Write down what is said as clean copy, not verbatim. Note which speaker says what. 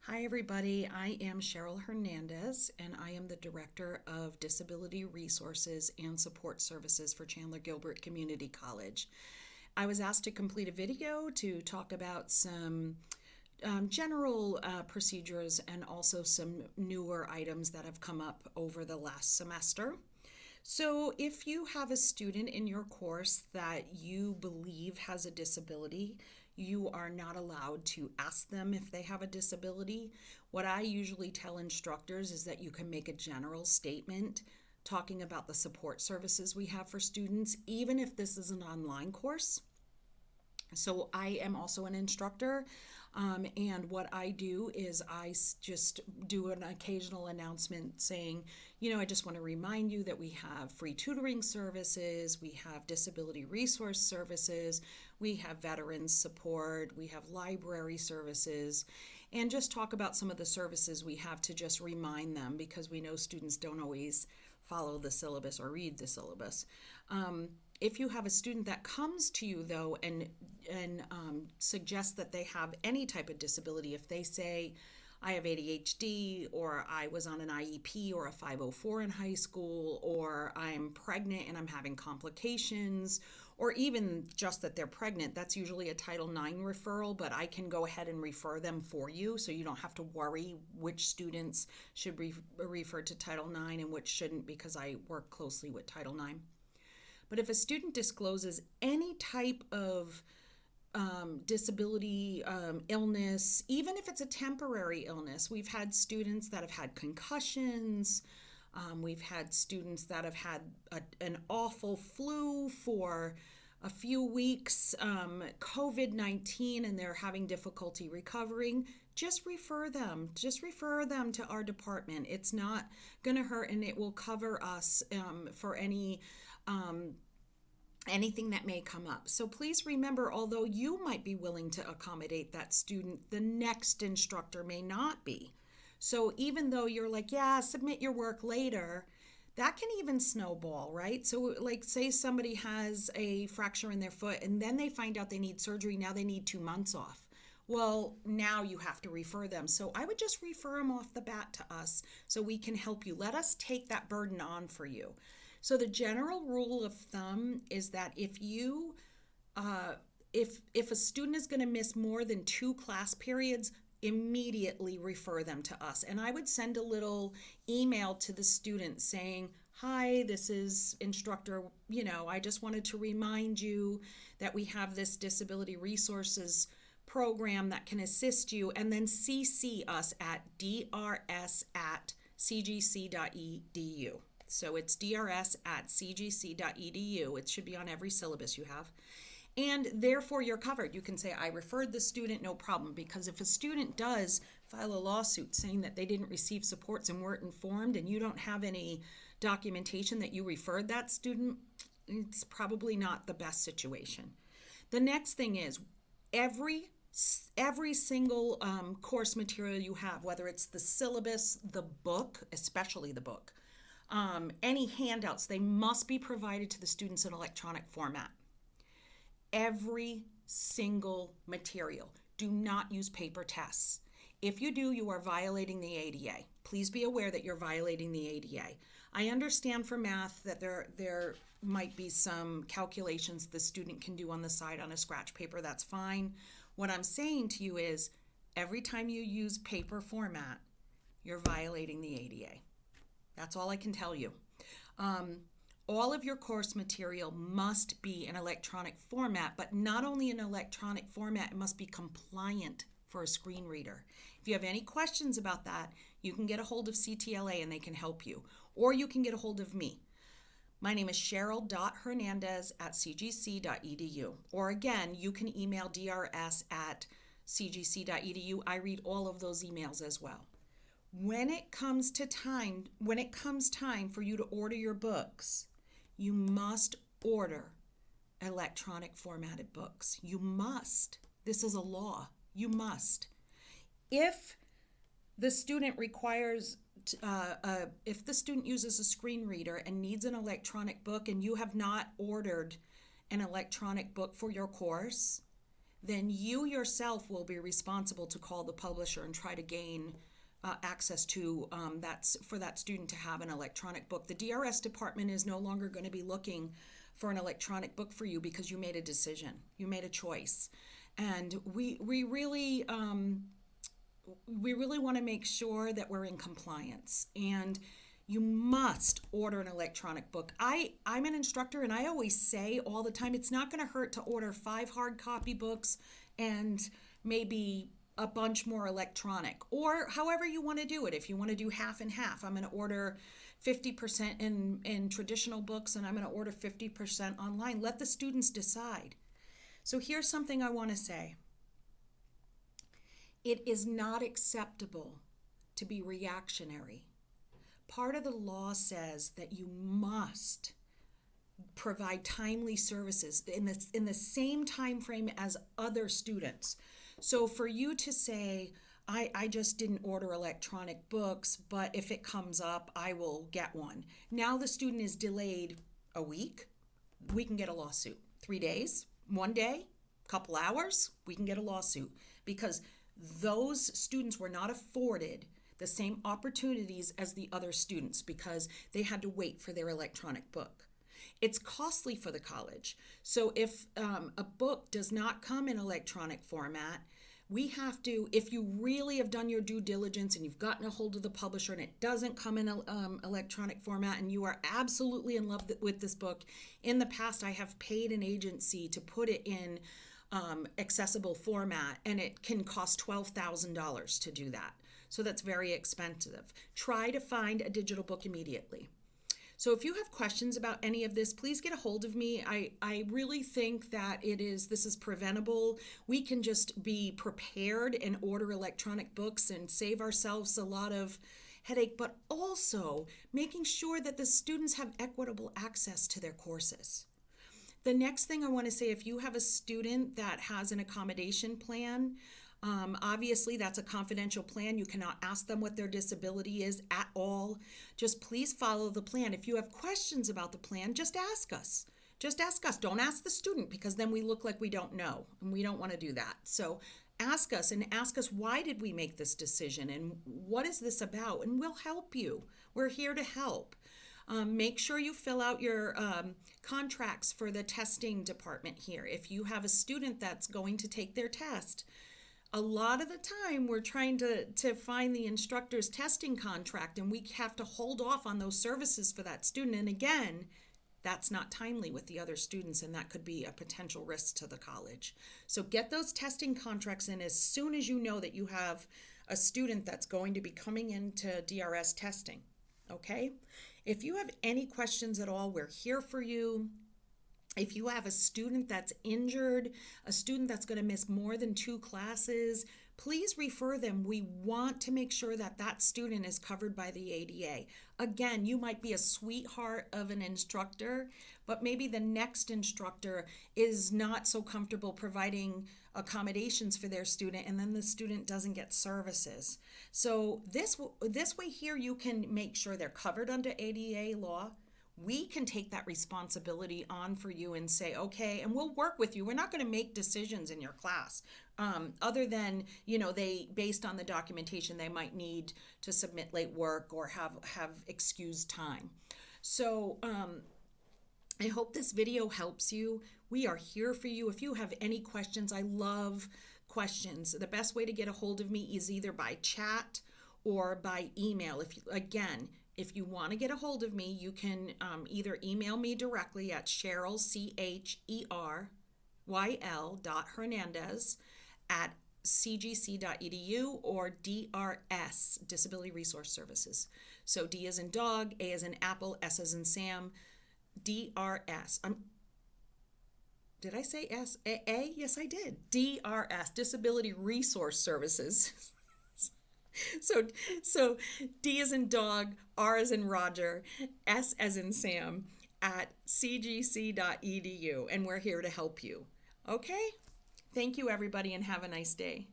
Speaker 1: Hi, everybody. I am Cheryl Hernandez, and I am the Director of Disability Resources and Support Services for Chandler Gilbert Community College. I was asked to complete a video to talk about some general procedures and also some newer items that have come up over the last semester. So, if you have a student in your course that you believe has a disability, you are not allowed to ask them if they have a disability. What I usually tell instructors is that you can make a general statement talking about the support services we have for students, even if this is an online course. So I am also an instructor, and what I do is just do an occasional announcement saying, I just want to remind you that we have free tutoring services, we have disability resource services, we have veterans support, we have library services, and just talk about some of the services we have to just remind them, because we know students don't always follow the syllabus or read the syllabus. If you have a student that comes to you, though, and suggests that they have any type of disability, if they say, I have ADHD, or I was on an IEP or a 504 in high school, or I'm pregnant and I'm having complications, or even just that they're pregnant, that's usually a Title IX referral, but I can go ahead and refer them for you, so you don't have to worry which students should be referred to Title IX and which shouldn't, because I work closely with Title IX. But if a student discloses any type of disability, illness, even if it's a temporary illness, we've had students that have had concussions, we've had students that have had an awful flu for a few weeks, COVID-19, and they're having difficulty recovering. Just refer them to our department. It's not going to hurt, and it will cover us for anything that may come up. So please remember, although you might be willing to accommodate that student, the next instructor may not be. So even though you're like, yeah, submit your work later, that can even snowball, right? So like, say somebody has a fracture in their foot and then they find out they need surgery. Now they need 2 months off. Well, now you have to refer them. So I would just refer them off the bat to us so we can help you. Let us take that burden on for you. So the general rule of thumb is that if a student is going to miss more than 2 class periods, immediately refer them to us. And I would send a little email to the student saying, hi, this is instructor, I just wanted to remind you that we have this disability resources program that can assist you, and then CC us at drs@cgc.edu. So it's drs@cgc.edu. It should be on every syllabus you have. And therefore, you're covered. You can say, I referred the student, no problem. Because if a student does file a lawsuit saying that they didn't receive supports and weren't informed, and you don't have any documentation that you referred that student, it's probably not the best situation. The next thing is, every single course material you have, whether it's the syllabus, the book, especially the book, any handouts, they must be provided to the students in electronic format. Every single material. Do not use paper tests. If you do, you are violating the ADA. Please be aware that you're violating the ADA. I understand for math that there might be some calculations the student can do on the side on a scratch paper. That's fine. What I'm saying to you is, every time you use paper format, you're violating the ADA. That's all I can tell you. All of your course material must be in electronic format, but not only in electronic format, it must be compliant for a screen reader. If you have any questions about that, you can get a hold of CTLA and they can help you, or you can get a hold of me. My name is Cheryl.Hernandez@cgc.edu, or again, you can email drs@cgc.edu. I read all of those emails as well. When it comes time for you to order your books, you must order electronic formatted books. You must. This is a law. You must. If the student if the student uses a screen reader and needs an electronic book and you have not ordered an electronic book for your course, then you yourself will be responsible to call the publisher and try to gain access to for that student to have an electronic book. The DRS department is no longer going to be looking for an electronic book for you because you made a decision, you made a choice, and we really want to make sure that we're in compliance. And you must order an electronic book. I'm an instructor, and I always say all the time, it's not going to hurt to order 5 hard copy books and maybe a bunch more electronic, or however you want to do it. If you want to do half and half, I'm going to order 50% in traditional books, and I'm going to order 50% online. Let the students decide. So here's something I want to say. It is not acceptable to be reactionary. Part of the law says that you must provide timely services in the same time frame as other students. So for you to say, I just didn't order electronic books, but if it comes up, I will get one. Now the student is delayed a week, we can get a lawsuit. 3 days, 1 day, couple hours, we can get a lawsuit because those students were not afforded the same opportunities as the other students because they had to wait for their electronic book. It's costly for the college. So if a book does not come in electronic format, we have to, if you really have done your due diligence and you've gotten a hold of the publisher and it doesn't come in electronic format and you are absolutely in love with this book, in the past I have paid an agency to put it in accessible format, and it can cost $12,000 to do that. So that's very expensive. Try to find a digital book immediately. So if you have questions about any of this, please get a hold of me. I really think that this is preventable. We can just be prepared and order electronic books and save ourselves a lot of headache, but also making sure that the students have equitable access to their courses. The next thing I want to say, if you have a student that has an accommodation plan, obviously that's a confidential plan. You cannot ask them what their disability is at all. Just please follow the plan. If you have questions about the plan, just ask us. Just ask us. Don't ask the student, because then we look like we don't know, and we don't want to do that. So ask us, and ask us, why did we make this decision and what is this about? And we'll help you. We're here to help. Make sure you fill out your contracts for the testing department here. If you have a student that's going to take their test, a lot of the time we're trying to find the instructor's testing contract, and we have to hold off on those services for that student. And again, that's not timely with the other students, and that could be a potential risk to the college. So get those testing contracts in as soon as you know that you have a student that's going to be coming into DRS testing, okay? If you have any questions at all, we're here for you. If you have a student that's injured, a student that's going to miss more than 2 classes, please refer them. We want to make sure that that student is covered by the ADA. Again, you might be a sweetheart of an instructor, but maybe the next instructor is not so comfortable providing accommodations for their student, and then the student doesn't get services. So this way here, you can make sure they're covered under ADA law. We can take that responsibility on for you and say, okay, and we'll work with you. We're not going to make decisions in your class other than, they, based on the documentation, they might need to submit late work or have excused time. So I hope this video helps you. We are here for you. If you have any questions, I love questions. The best way to get a hold of me is either by chat or by email. If you want to get a hold of me, you can either email me directly at Cheryl, CHERYL.Hernandez@cgc.edu, or DRS, Disability Resource Services. So D as in dog, A as in apple, S as in Sam, DRS. Did I say S? A? Yes, I did. DRS, Disability Resource Services. So D as in dog, R as in Roger, S as in Sam, at cgc.edu, and we're here to help you. Okay? Thank you, everybody, and have a nice day.